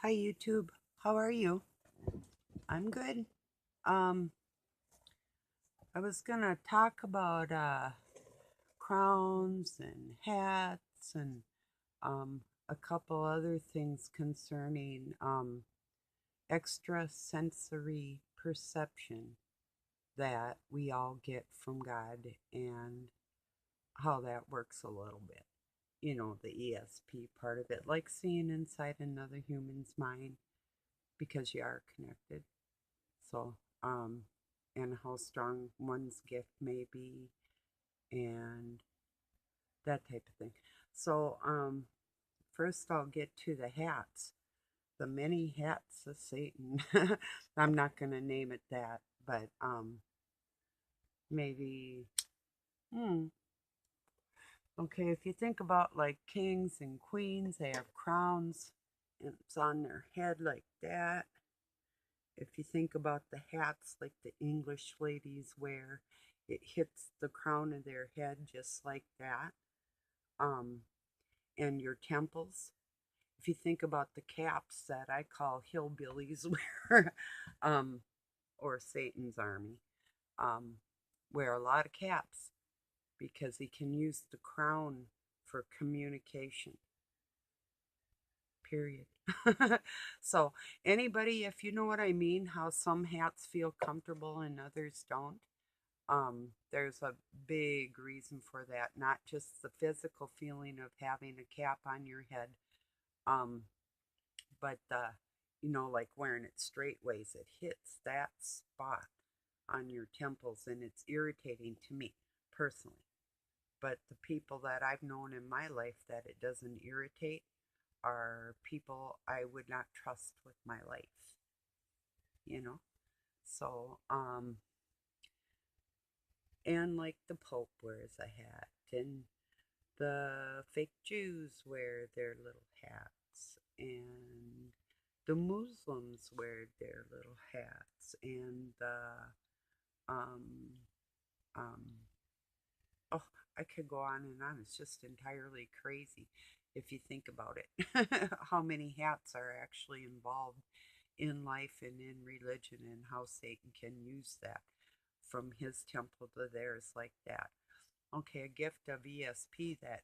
Hi YouTube, how are you? I'm good. Um, I was gonna talk about crowns and hats and um, a couple other things concerning extrasensory perception that we all get from God and how that works a little bit. You know, the ESP part of it, like seeing inside another human's mind because you are connected. So, and how strong one's gift may be, and that type of thing. So, first I'll get to the hats, the many hats of Satan. I'm not gonna name it that, but maybe. Hmm. Okay, if you think about like kings and queens, they have crowns, and it's on their head like that. If you think about the hats like the English ladies wear, it hits the crown of their head just like that. Um, and your temples. If you think about the caps that I call hillbillies wear, um, or Satan's army, um, wear a lot of caps because he can use the crown for communication. Period. So, anybody, if you know what I mean, how some hats feel comfortable and others don't, there's a big reason for that. Not just the physical feeling of having a cap on your head, um, but like wearing it straight ways, it hits that spot on your temples and it's irritating to me personally. But the people that I've known in my life that it doesn't irritate are people I would not trust with my life, you know? So, and like the Pope wears a hat, and the fake Jews wear their little hats, and the Muslims wear their little hats, and um, um, oh, I could go on and on. It's just entirely crazy if you think about it. How many hats are actually involved in life and in religion, and how Satan can use that from his temple to theirs like that. Okay, a gift of ESP that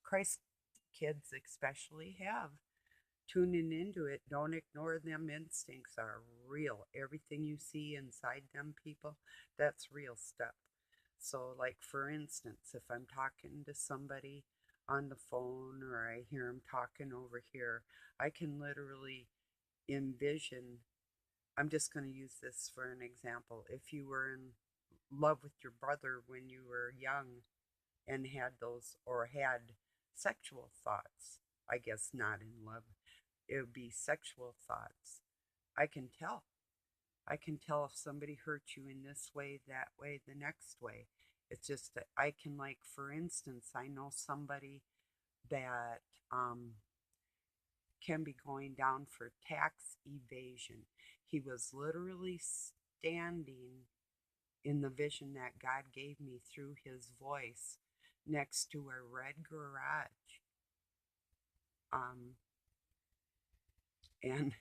Christ kids especially have. Tuning into it, don't ignore them. Instincts are real. Everything you see inside them people, that's real stuff. So, like for instance, if I'm talking to somebody on the phone or I hear them talking over here, I can literally envision. I'm just going to use this for an example. If you were in love with your brother when you were young and had those, or had sexual thoughts, I guess not in love, it would be sexual thoughts. I can tell. I can tell if somebody hurt you in this way, that way, the next way. It's just that I can, like, for instance, I know somebody that can be going down for tax evasion. He was literally standing in the vision that God gave me through his voice next to a red garage. Um, and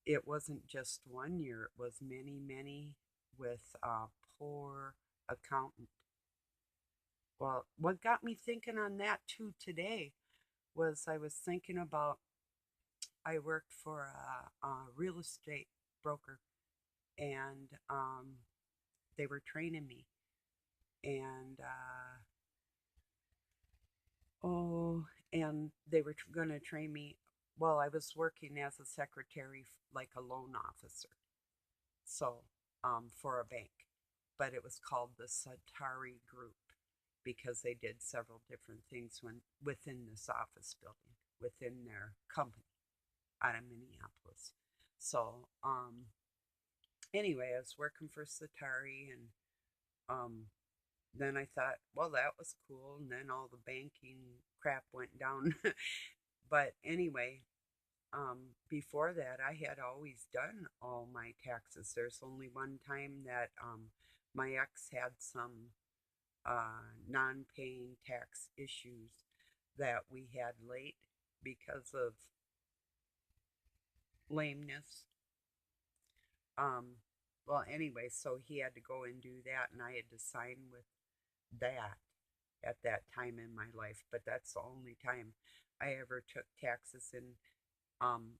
it wasn't just 1 year, it was many, many with a poor accountant. Well, what got me thinking on that too today was I was thinking about I worked for a real estate broker, and they were training me. And oh, and they were going to train me. Well, I was working as a secretary, like a loan officer, so for a bank, but it was called the Satari Group because they did several different things within this office building, within their company out of Minneapolis. So anyway, I was working for Satari, and um, then I thought, well, that was cool. And then all the banking crap went down. But anyway, before that, I had always done all my taxes. There's only one time that my ex had some non paying tax issues that we had late because of lameness. Um, well, anyway, so he had to go and do that, and I had to sign with that at that time in my life. But that's the only time I ever took taxes in, um,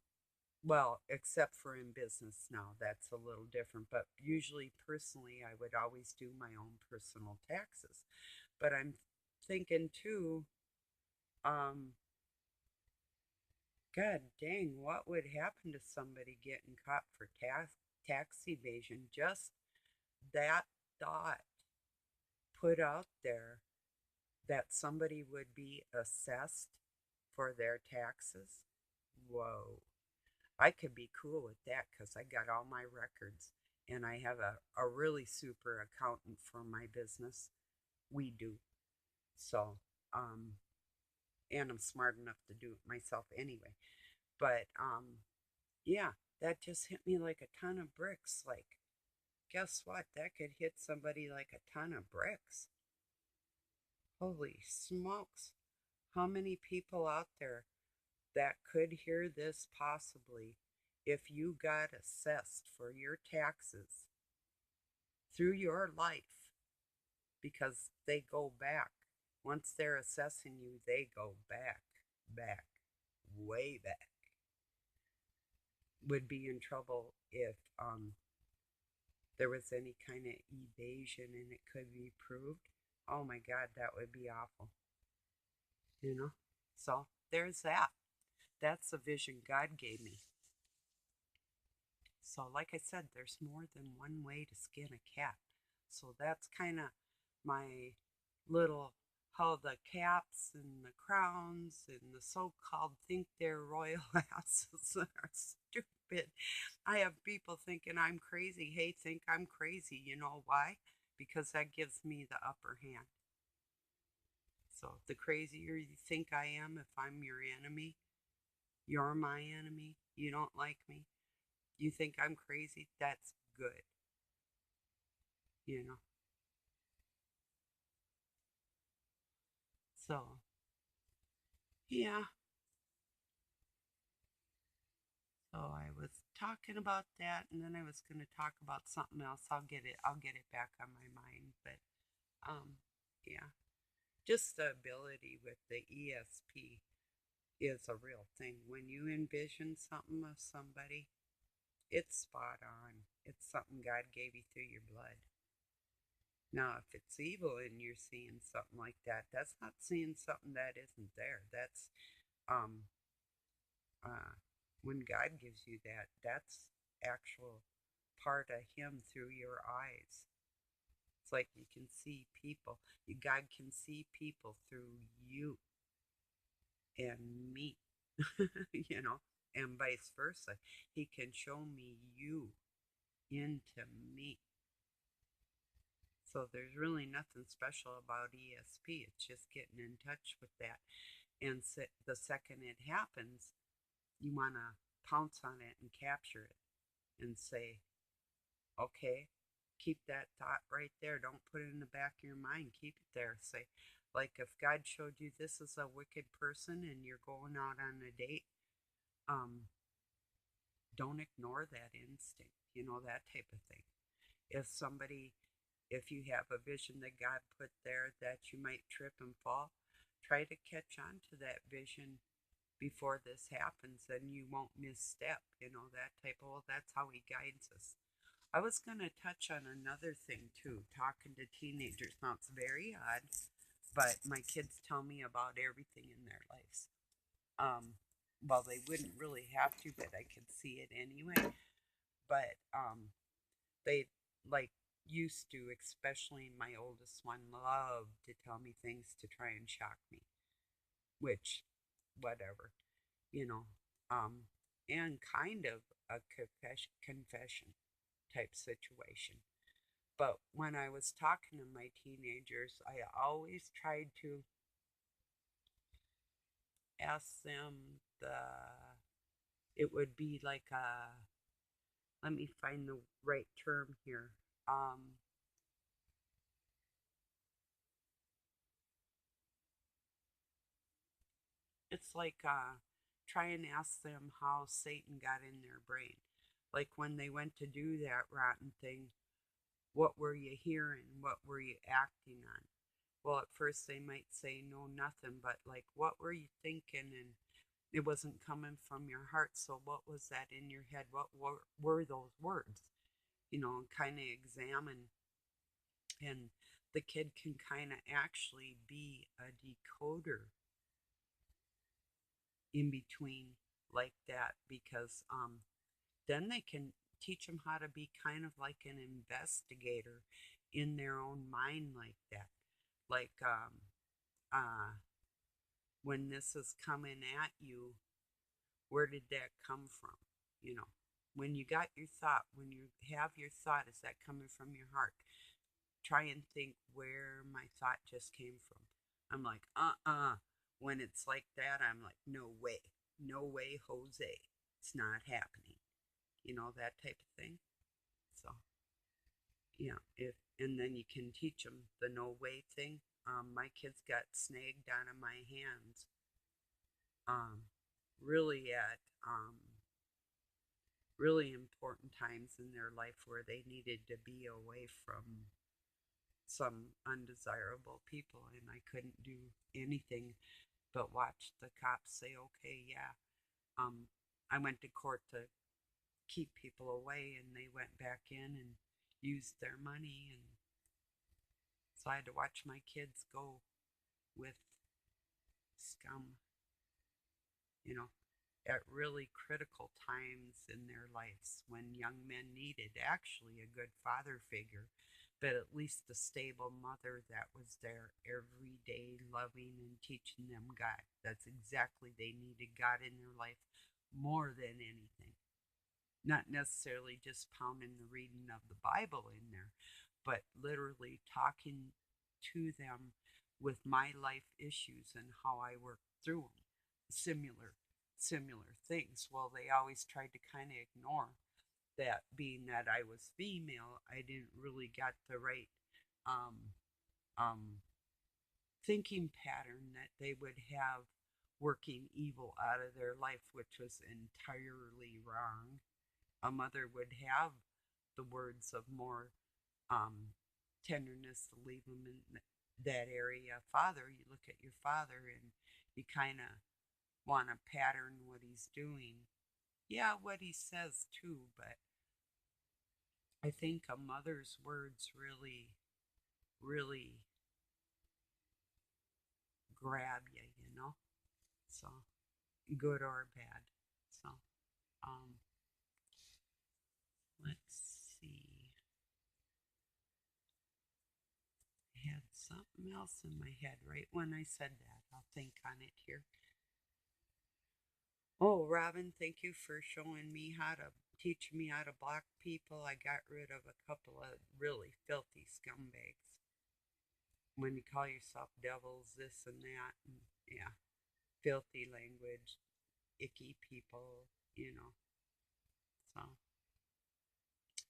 well, except for in business now. That's a little different. But usually, personally, I would always do my own personal taxes. But I'm thinking too, um, God dang, what would happen to somebody getting caught for tax evasion? Just that thought put out there that somebody would be assessed for their taxes. Whoa. I could be cool with that because I got all my records and I have a really super accountant for my business. We do. So, um, and I'm smart enough to do it myself anyway. But yeah, that just hit me like a ton of bricks. Like, guess what? That could hit somebody like a ton of bricks. Holy smokes. How many people out there that could hear this possibly if you got assessed for your taxes through your life because they go back. Once they're assessing you, they go back, way back. Would be in trouble if there was any kind of evasion and it could be proved. Oh my God, that would be awful, you know? So there's that. That's the vision God gave me. So, like I said, there's more than one way to skin a cat. So that's kind of my little how the caps and the crowns and the so-called think they're royal asses are stupid. I have people thinking I'm crazy. Hey, think I'm crazy. You know why? Because that gives me the upper hand. So the crazier you think I am, if I'm your enemy, you're my enemy, you don't like me, you think I'm crazy, that's good, you know. So, yeah. So I was talking about that and then I was going to talk about something else. I'll get it back on my mind, but yeah. Just the ability with the ESP is a real thing. When you envision something of somebody, it's spot on. It's something God gave you through your blood. Now, if it's evil and you're seeing something like that, that's not seeing something that isn't there. That's um uh when God gives you that, that's actual part of him through your eyes. It's like you can see people. God can see people through you and me, you know, and vice versa. He can show me you into me. So there's really nothing special about ESP. It's just getting in touch with that. And the second it happens, you want to pounce on it and capture it and say, okay, keep that thought right there. Don't put it in the back of your mind. Keep it there. Say, like if God showed you this is a wicked person and you're going out on a date, um, don't ignore that instinct, that type of thing. If somebody, if you have a vision that God put there that you might trip and fall, try to catch on to that vision before this happens and you won't misstep, that type of, well, that's how he guides us. I was going to touch on another thing too, talking to teenagers. Now it's very odd, but my kids tell me about everything in their lives. Um, well, they wouldn't really have to, but I could see it anyway. But they like used to, especially my oldest one, loved to tell me things to try and shock me, which, whatever, you know, um, and kind of a confession type situation. But when I was talking to my teenagers, I always tried to ask them it would be like let me find the right term here. Um, it's like try and ask them how Satan got in their brain. Like when they went to do that rotten thing, what were you hearing? What were you acting on? Well, at first they might say no, nothing, but like, what were you thinking? And it wasn't coming from your heart. So, what was that in your head? What were those words? And kind of examine. And the kid can kind of actually be a decoder in between like that because then they can teach them how to be kind of like an investigator in their own mind like that. Like uh, when this is coming at you, where did that come from? You know, when you got your thought, when you have your thought, is that coming from your heart? Try and think where my thought just came from. I'm like, When it's like that, I'm like, no way. No way, Jose. It's not happening. That type of thing. So, yeah, if and then you can teach them the no way thing. My kids got snagged out of my hands um, really at really important times in their life where they needed to be away from some undesirable people, and I couldn't do anything but watch the cops say, okay, yeah. I went to court to keep people away, and they went back in and used their money, and so I had to watch my kids go with scum, you know, at really critical times in their lives when young men needed actually a good father figure, but at least a stable mother that was there every day, loving and teaching them God. That's exactly they needed God in their life more than anything. Not necessarily just pounding the reading of the Bible in there, but literally talking to them with my life issues and how I work through them. Similar things. Well, they always tried to kind of ignore that, being that I was female, I didn't really got the right um, um, thinking pattern that they would have working evil out of their life, which was entirely wrong. A mother would have the words of more um, tenderness to leave them in that area. Father, you look at your father and you kind of want to pattern what he's doing. Yeah, what he says too, but I think a mother's words really, really grab you, So, good or bad. So, um, let's see. I had something else in my head right when I said that. I'll think on it here. Oh, Robin, thank you for showing me how to teach me how to block people. I got rid of a couple of really filthy scumbags. When you call yourself devils, this and that, and yeah, filthy language, icky people, So,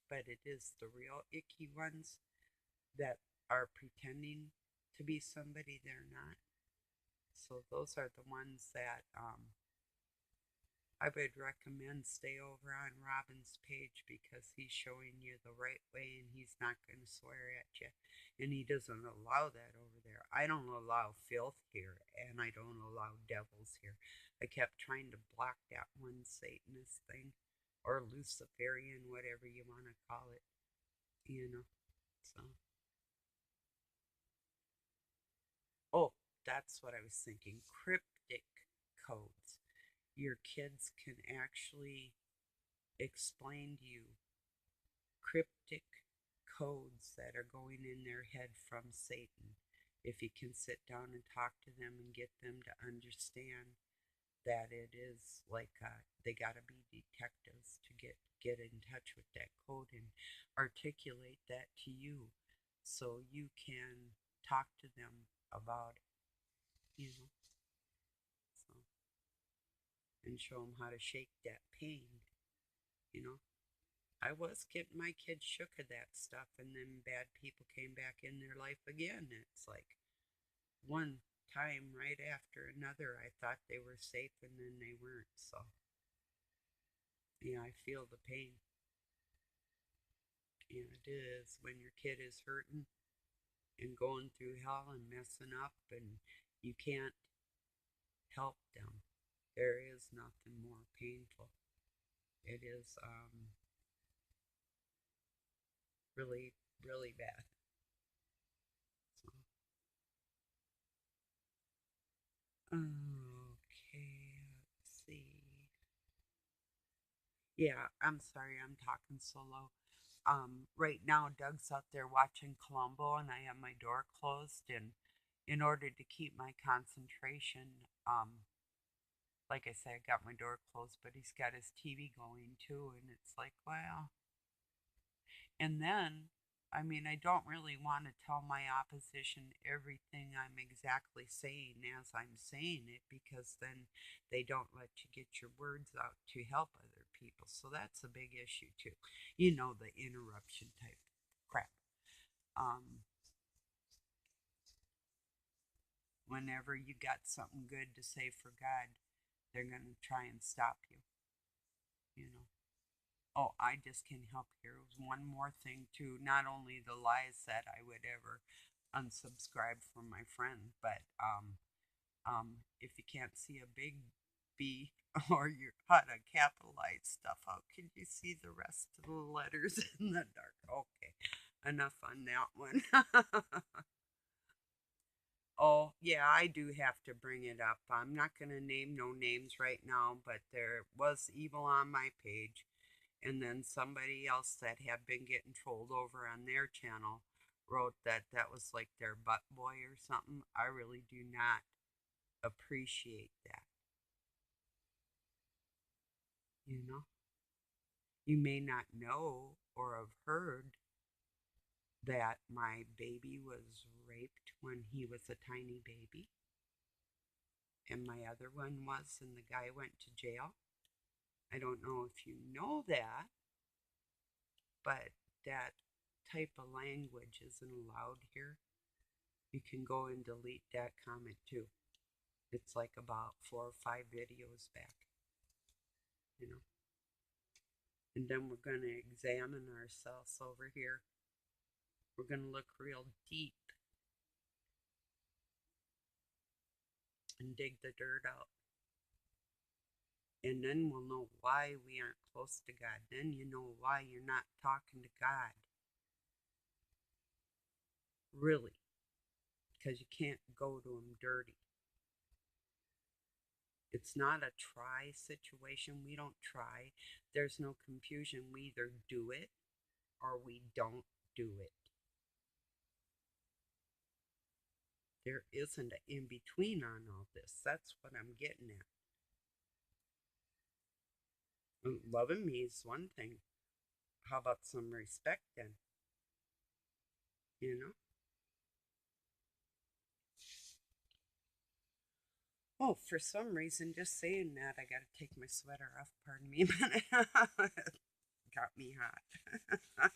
but it is the real icky ones that are pretending to be somebody they're not. So those are the ones that I would recommend stay over on Robin's page because he's showing you the right way and he's not going to swear at you. And he doesn't allow that over there. I don't allow filth here and I don't allow devils here. I kept trying to block that one Satanist thing or Luciferian, whatever you want to call it, you know. So, oh, that's what I was thinking. Cryptic codes. Your kids can actually explain to you cryptic codes that are going in their head from Satan. If you can sit down and talk to them and get them to understand that it is like they got to be detectives to get in touch with that code and articulate that to you so you can talk to them about it, you know, so, and show them how to shake that pain, you know. I was getting my kids shook of that stuff, and then bad people came back in their life again. It's like one time right after another. I thought they were safe and then they weren't. So, yeah, I feel the pain. And it is when your kid is hurting and going through hell and messing up and you can't help them. There is nothing more painful. It is really, really bad. So, okay, let's see. Yeah, I'm sorry, I'm talking so low. Right now, Doug's out there watching Columbo, and I have my door closed. And in order to keep my concentration, like I said, I got my door closed, but he's got his TV going too, and it's like, well, and then, I mean, I don't really want to tell my opposition everything I'm exactly saying as I'm saying it because then they don't let you get your words out to help other people. So that's a big issue too. You know, the interruption type crap. Um, Whenever you got something good to say for God, they're going to try and stop you, you know. Oh, I just can help. Here was one more thing too. Not only the lies that I would ever unsubscribe from my friend, but if you can't see a big B or you're how to capitalize stuff, how can you see the rest of the letters in the dark? Okay, enough on that one. Oh, yeah, I do have to bring it up. I'm not going to name no names right now, but there was evil on my page. And then somebody else that had been getting trolled over on their channel wrote that that was like their butt boy or something. I really do not appreciate that. You know, you may not know or have heard that my baby was raped when he was a tiny baby, and my other one was, and the guy went to jail. I don't know if you know that, but that type of language isn't allowed here. You can go and delete that comment too. It's like about 4 or 5 videos back, you know. And then we're going to examine ourselves over here. We're going to look real deep and dig the dirt out. And then we'll know why we aren't close to God. Then you know why you're not talking to God. Really. Because you can't go to Him dirty. It's not a try situation. We don't try. There's no confusion. We either do it or we don't do it. There isn't an in between on all this. That's what I'm getting at. Loving me is one thing. How about some respect then? You know? Oh, for some reason, just saying that, I got to take my sweater off. Pardon me, but it got me hot.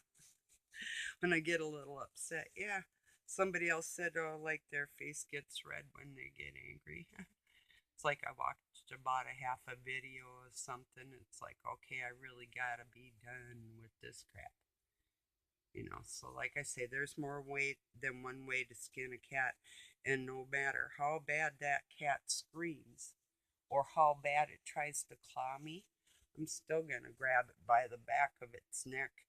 When I get a little upset, yeah. Somebody else said, oh, like their face gets red when they get angry. It's like I watched about a half a video of something. It's like, okay, I really got to be done with this crap. You know, so like I say, there's more way than one way to skin a cat. And no matter how bad that cat screams or how bad it tries to claw me, I'm still going to grab it by the back of its neck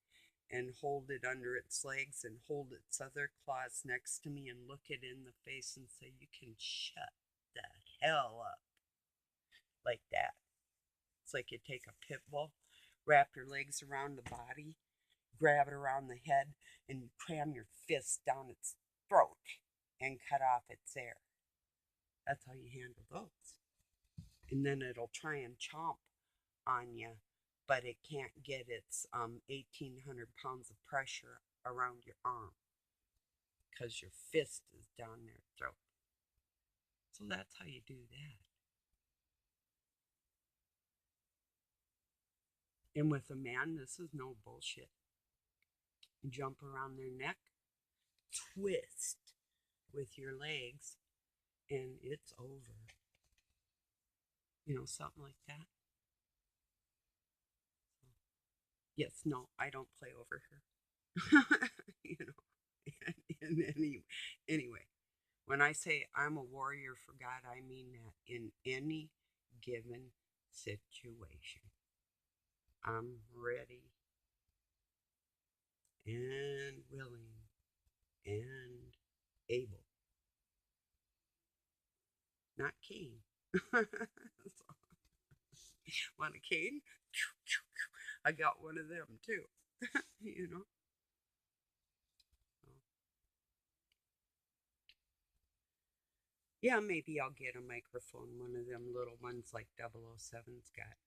and hold it under its legs and hold its other claws next to me and look it in the face and say, you can shut the hell up, like that. It's like you take a pit bull, wrap your legs around the body, grab it around the head, and you cram your fist down its throat and cut off its air. That's how you handle those. And then it'll try and chomp on you, but it can't get its 1,800 pounds of pressure around your arm because your fist is down their throat. So that's how you do that. And with a man, this is no bullshit. Jump around their neck, twist with your legs, and it's over. Something like that. Yes, no, I don't play over her. you know, anyway, when I say I'm a warrior for God, I mean that in any given situation. I'm ready and willing and able. Not Cain. So, want a cane? I got one of them too. you know. So, yeah, maybe I'll get a microphone, one of them little ones like 007's got.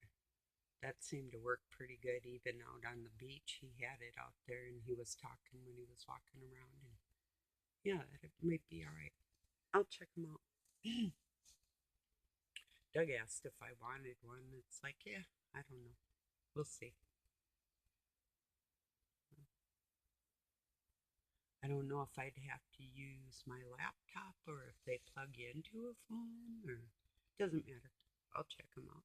That seemed to work pretty good even out on the beach. He had it out there and he was talking when he was walking around. And yeah, it might be all right. I'll check them out. Doug asked if I wanted one. It's like, yeah, I don't know. We'll see. I don't know if I'd have to use my laptop or if they plug into a phone or doesn't matter. I'll check them out.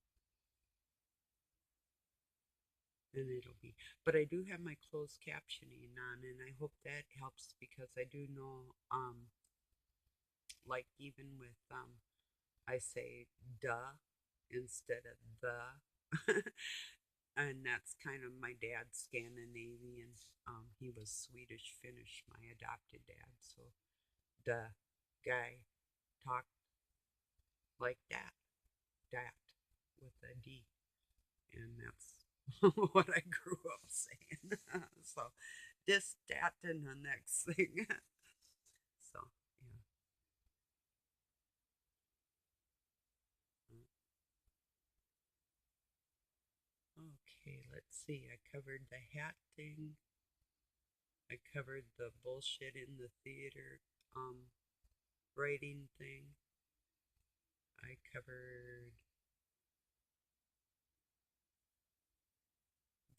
And it'll be, but I do have my closed captioning on, and I hope that helps because I do know, like even with, I say duh instead of the, and that's kind of my dad's Scandinavian. He was Swedish Finnish, my adopted dad, so the guy talked like that with a D, and that's what I grew up saying. So this, that, and the next thing. So yeah. Okay, let's see. I covered the hat thing. I covered the bullshit in the theater writing thing. I covered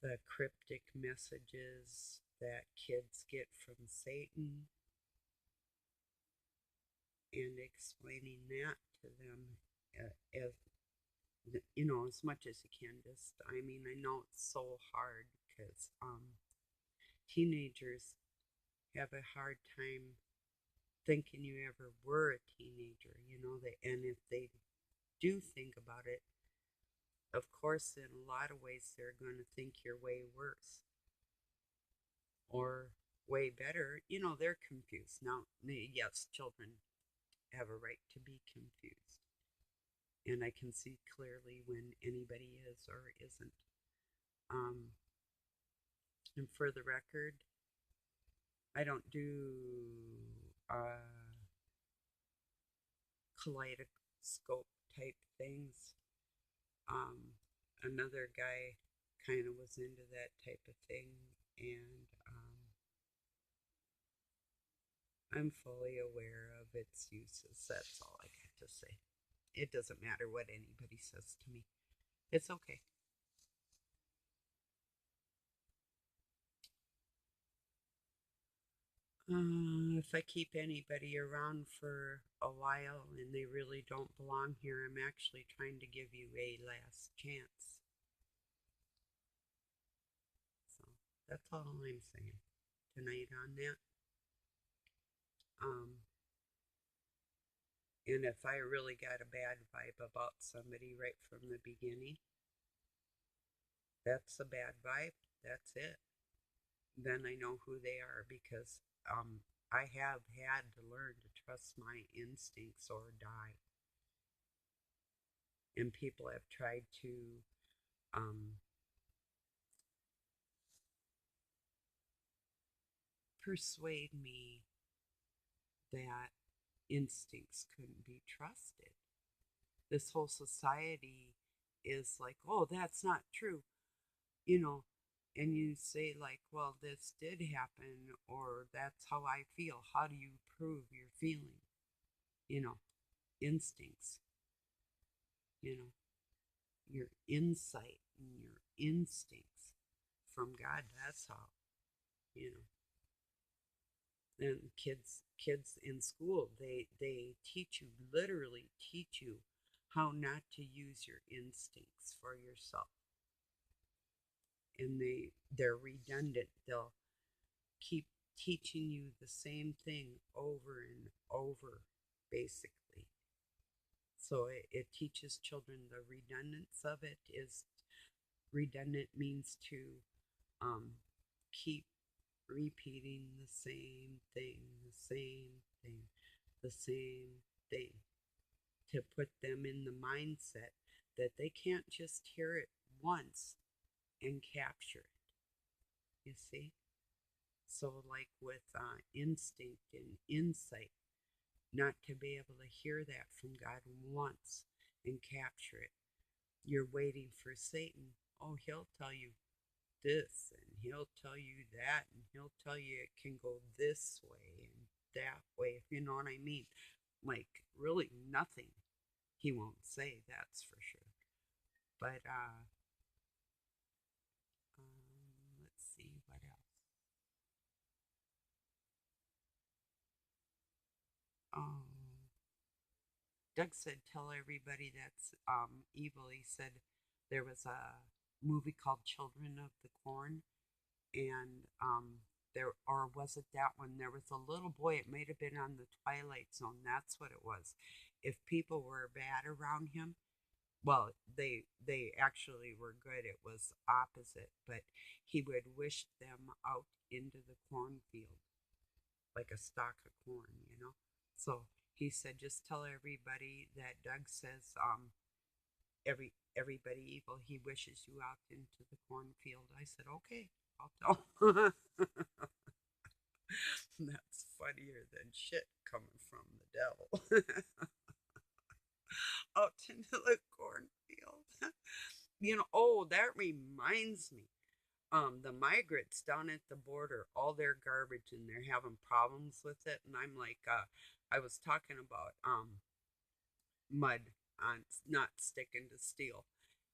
the cryptic messages that kids get from Satan and explaining that to them as as much as you can. Just, I mean, I know it's so hard because teenagers have a hard time thinking you ever were a teenager. And if they do think about it, of course, in a lot of ways, they're going to think you're way worse or way better. They're confused. Now, yes, children have a right to be confused. And I can see clearly when anybody is or isn't. Um, and for the record, I don't do kaleidoscope type things. Another guy kind of was into that type of thing, and I'm fully aware of its uses. That's all I got to say. It doesn't matter what anybody says to me. It's okay. If I keep anybody around for a while and they really don't belong here, I'm actually trying to give you a last chance. So that's all I'm saying tonight on that. Um, and if I really got a bad vibe about somebody right from the beginning, that's a bad vibe. That's it. Then I know who they are because I have had to learn to trust my instincts or die. And people have tried to um, persuade me that instincts couldn't be trusted. This whole society is like, oh, that's not true, you know, and you say, like, well, this did happen, or that's how I feel. How do you prove your feeling? You know, instincts, you know, your insight and your instincts from God. That's how, you know. And kids in school, they teach you, literally teach you how not to use your instincts for yourself. And they're redundant. They'll keep teaching you the same thing over and over, basically. So it teaches children the redundance of it is redundant means to um, keep repeating the same thing, the same thing, the same thing, to put them in the mindset that they can't just hear it once and capture it. You see? So, like with instinct and insight, not to be able to hear that from God once and capture it. You're waiting for Satan. Oh, he'll tell you this and he'll tell you that and he'll tell you it can go this way and that way, if you know what I mean. Like, really, nothing he won't say, that's for sure. But, let's see what else. Oh, Doug said, tell everybody that's evil. He said there was a movie called Children of the Corn, and there, or was it that one? There was a little boy. It might have been on the Twilight Zone. That's what it was. If people were bad around him, well, they actually were good. It was opposite, but he would wish them out into the cornfield like a stalk of corn. So he said, just tell everybody that Doug says everybody evil. He wishes you out into the cornfield. I said, okay, I'll tell. That's funnier than shit coming from the devil. Out into the cornfield. Oh, that reminds me. The migrants down at the border, all their garbage, and they're having problems with it. And I'm like, I was talking about mud on not sticking to steel.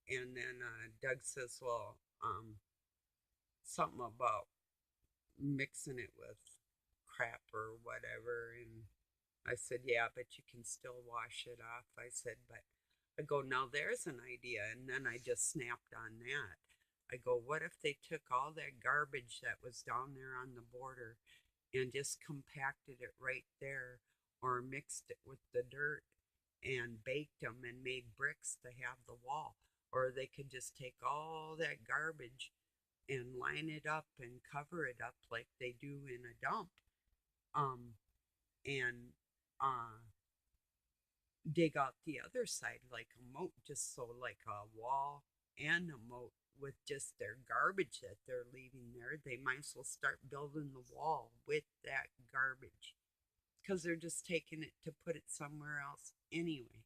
And then Doug says, well, something about mixing it with crap or whatever. And I said, yeah, but you can still wash it off. I said, but I go, now there's an idea. And then I just snapped on that. I go, what if they took all that garbage that was down there on the border and just compacted it right there or mixed it with the dirt and baked them and made bricks to have the wall? Or they could just take all that garbage and line it up and cover it up like they do in a dump, um, and uh, dig out the other side like a moat, just so like a wall and a moat with just their garbage that they're leaving there. They might as well start building the wall with that garbage because they're just taking it to put it somewhere else anyway.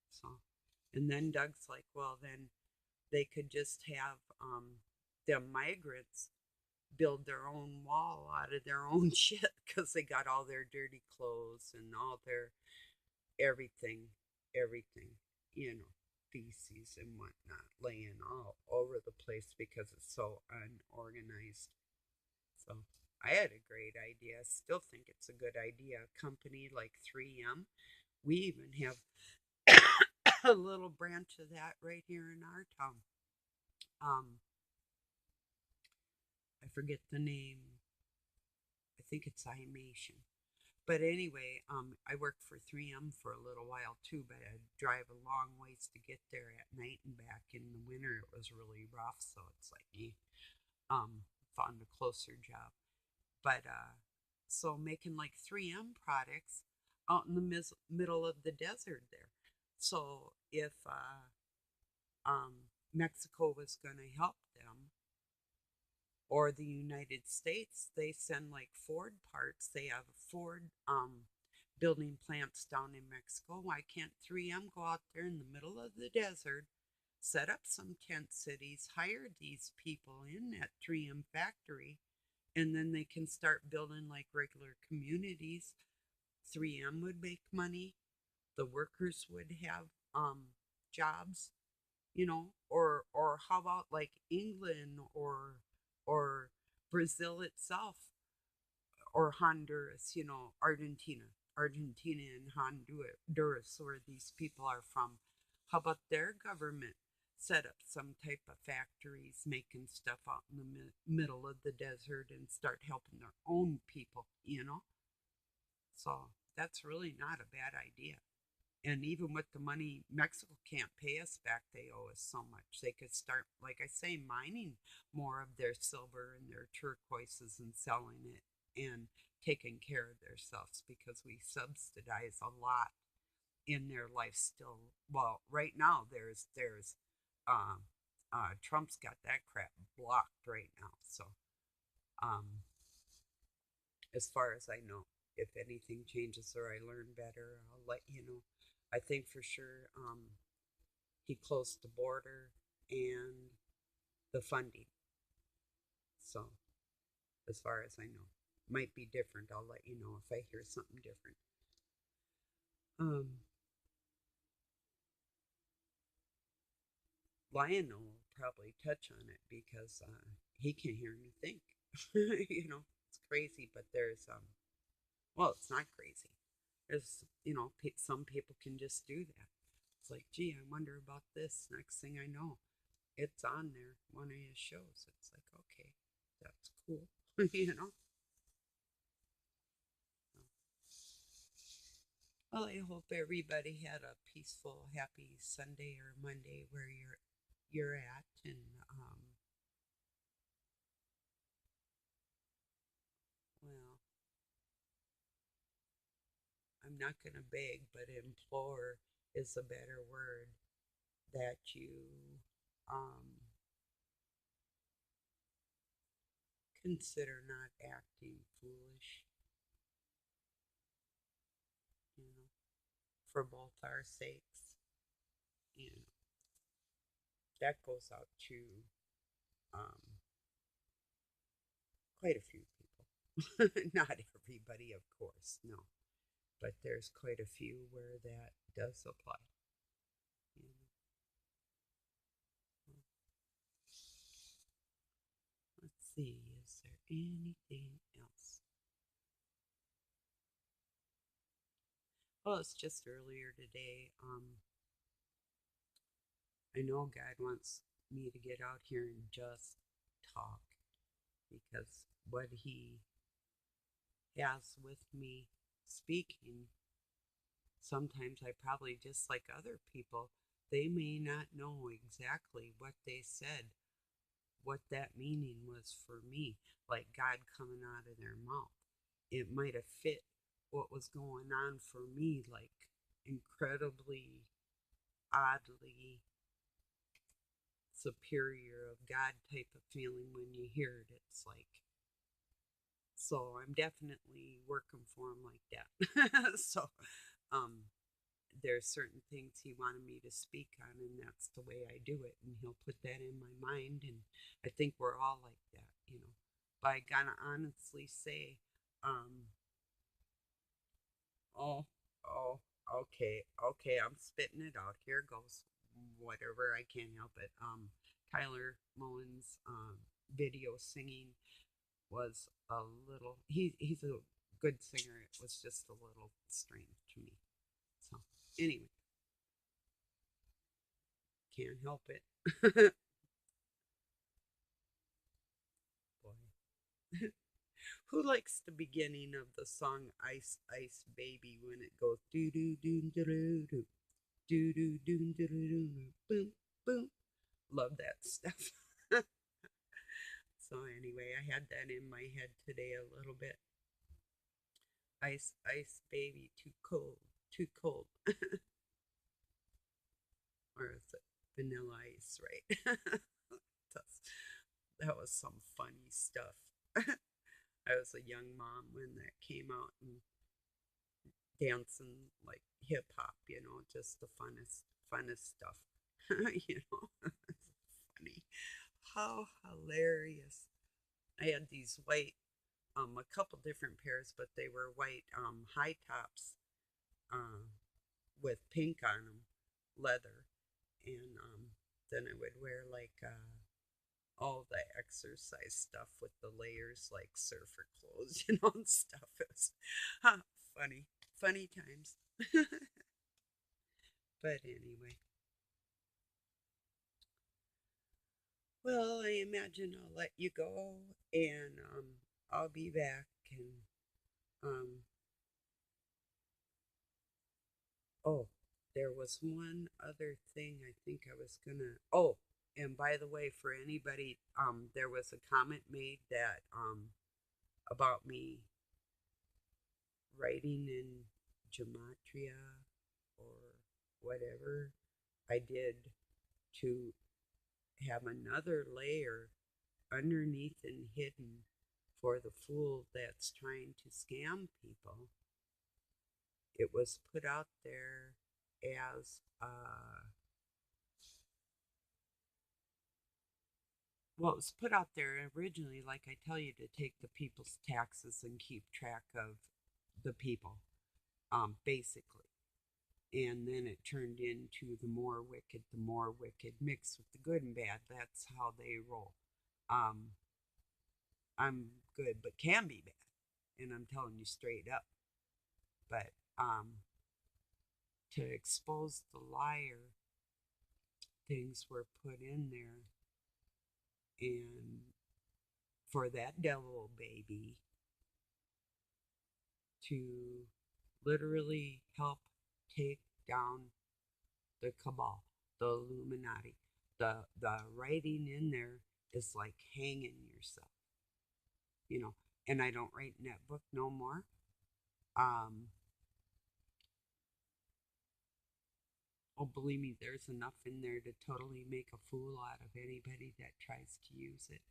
So, and then Doug's like, well, then they could just have the migrants build their own wall out of their own shit because they got all their dirty clothes and all their everything, everything, you know, feces and whatnot laying all over the place because it's so unorganized. So I had a great idea. I still think it's a good idea. A company like 3M, we even have a little branch of that right here in our town. Um, I forget the name. I think it's Imation. But anyway, I worked for 3M for a little while too, but I'd drive a long ways to get there at night and back. In the winter, it was really rough, so it's like, found a closer job. But so making like 3M products out in the middle of the desert there. So if Mexico was going to help them, or the United States, they send like Ford parts. They have Ford building plants down in Mexico. Why can't 3M go out there in the middle of the desert, set up some tent cities, hire these people in at 3M factory, and then they can start building like regular communities? 3M would make money. The workers would have jobs, or how about like England or Brazil itself, or Honduras, Argentina and Honduras, where these people are from. How about their government set up some type of factories making stuff out in the middle of the desert and start helping their own people? So that's really not a bad idea. And even with the money, Mexico can't pay us back. They owe us so much. They could start, like I say, mining more of their silver and their turquoises and selling it and taking care of themselves because we subsidize a lot in their life still. Well, right now there's um Trump's got that crap blocked right now. So um as far as I know, if anything changes or I learn better, I'll let you know. I think for sure he closed the border and the funding. So as far as I know, might be different. I'll let you know if I hear something different. Um, Lionel will probably touch on it because he can hear me think. It's crazy, but well, it's not crazy. There's, some people can just do that. It's like, gee, I wonder about this. Next thing I know, it's on there, one of his shows. It's like, okay, that's cool, you know. Well, I hope everybody had a peaceful, happy Sunday or Monday where you're at, and well, I'm not gonna beg, but implore is a better word that you um, consider not acting foolish, you know, for both our sakes. And that goes out to um, quite a few people. Not everybody, of course, no, but there's quite a few where that does apply. You know. Let's see, is there anything else? Well, it's just earlier today. I know God wants me to get out here and just talk because what He has with me speaking, sometimes I probably, just like other people, they may not know exactly what they said, what that meaning was for me, like God coming out of their mouth. It might have fit what was going on for me, like incredibly, oddly superior of God type of feeling when you hear it. It's like, so I'm definitely working for him like that. So, um, there's certain things he wanted me to speak on, and that's the way I do it. And he'll put that in my mind, and I think we're all like that. But I gotta honestly say, um, oh, oh, okay, I'm spitting it out. Here goes. Whatever, I can't help it. Tyler Mullins' video singing was a little. He's a good singer. It was just a little strange to me. So anyway, can't help it. Boy. Who likes the beginning of the song "Ice Ice Baby" when it goes do do do do do do do do do do do boom boom? Love that stuff. So anyway, I had that in my head today a little bit. Ice Ice Baby, too cold, too cold. Or is it Vanilla Ice, right? That was some funny stuff. I was a young mom when that came out and dancing like hip hop, just the funnest stuff. It's funny. How hilarious. I had these white, a couple different pairs, but they were white high tops uh, with pink on them, leather. And then I would wear like all the exercise stuff with the layers like surfer clothes, you know, and stuff. It's huh, funny, funny times. But anyway, well, I imagine I'll let you go and I'll be back and um, oh, there was one other thing I think I was gonna. Oh, and by the way, for anybody, there was a comment made that about me writing in gematria or whatever I did to have another layer underneath and hidden for the fool that's trying to scam people. It was put out there as well, it was put out there originally, like I tell you, to take the people's taxes and keep track of the people, basically. And then it turned into the more wicked, mixed with the good and bad. That's how they roll. Um, I'm good, but can be bad, and I'm telling you straight up. But to expose the liar, things were put in there, and for that devil baby to literally help take down the cabal, the Illuminati. The writing in there is like hanging yourself, you know. And I don't write in that book no more. Um, oh, believe me, there's enough in there to totally make a fool out of anybody that tries to use it.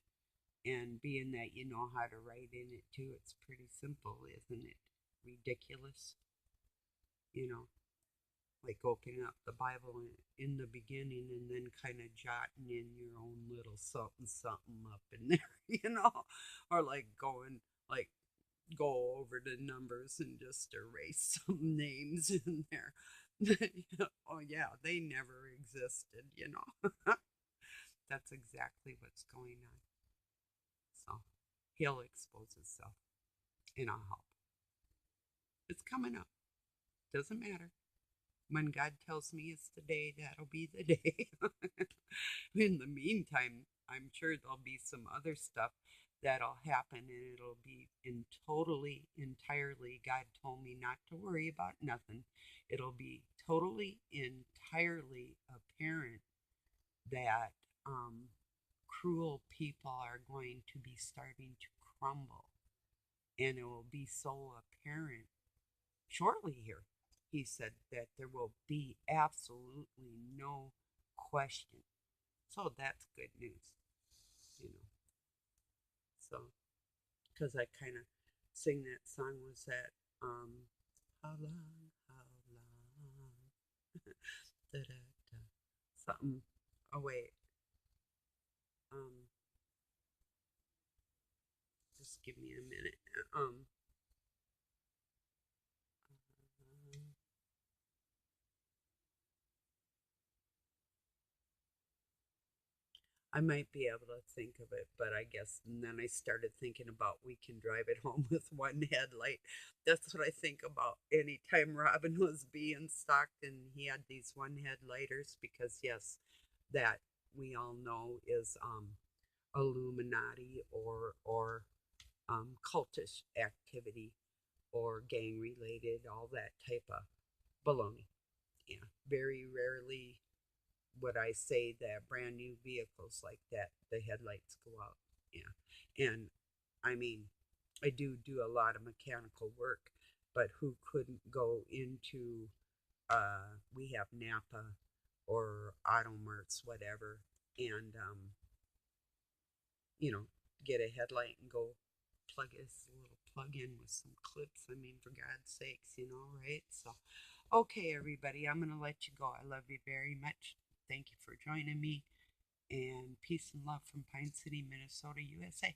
And being that you know how to write in it too, it's pretty simple, isn't it? Ridiculous, you know. Like opening up the Bible in the beginning and then kind of jotting in your own little something something up in there, you know, or like going like go over the numbers and just erase some names in there. Oh yeah, they never existed, you know. That's exactly what's going on. So he'll expose himself and I'll help. It's coming up. Doesn't matter. When God tells me it's the day, that'll be the day. In the meantime, I'm sure there'll be some other stuff that'll happen and it'll be in totally, entirely, God told me not to worry about nothing. It'll be totally, entirely apparent that cruel people are going to be starting to crumble. And it will be so apparent shortly here. He said that there will be absolutely no question. So that's good news, you know. So, because I kind of sing that song was that, how long, how long, da, da, da. Something. Oh, wait. Um, just give me a minute. Um, I might be able to think of it, but I guess, and then I started thinking about we can drive it home with one headlight. That's what I think about anytime Robin was being stalked and he had these one headlighters because, yes, that we all know is Illuminati or cultish activity or gang related, all that type of baloney. Yeah, very rarely would I say that brand new vehicles like that, the headlights go out. Yeah. And I mean, I do a lot of mechanical work, but who couldn't go into, we have Napa or Automerts, whatever, and, you know, get a headlight and go plug this little plug in with some clips. I mean, for God's sakes, you know, right? So, okay, everybody, I'm going to let you go. I love you very much. Thank you for joining me. And peace and love from Pine City, Minnesota, USA.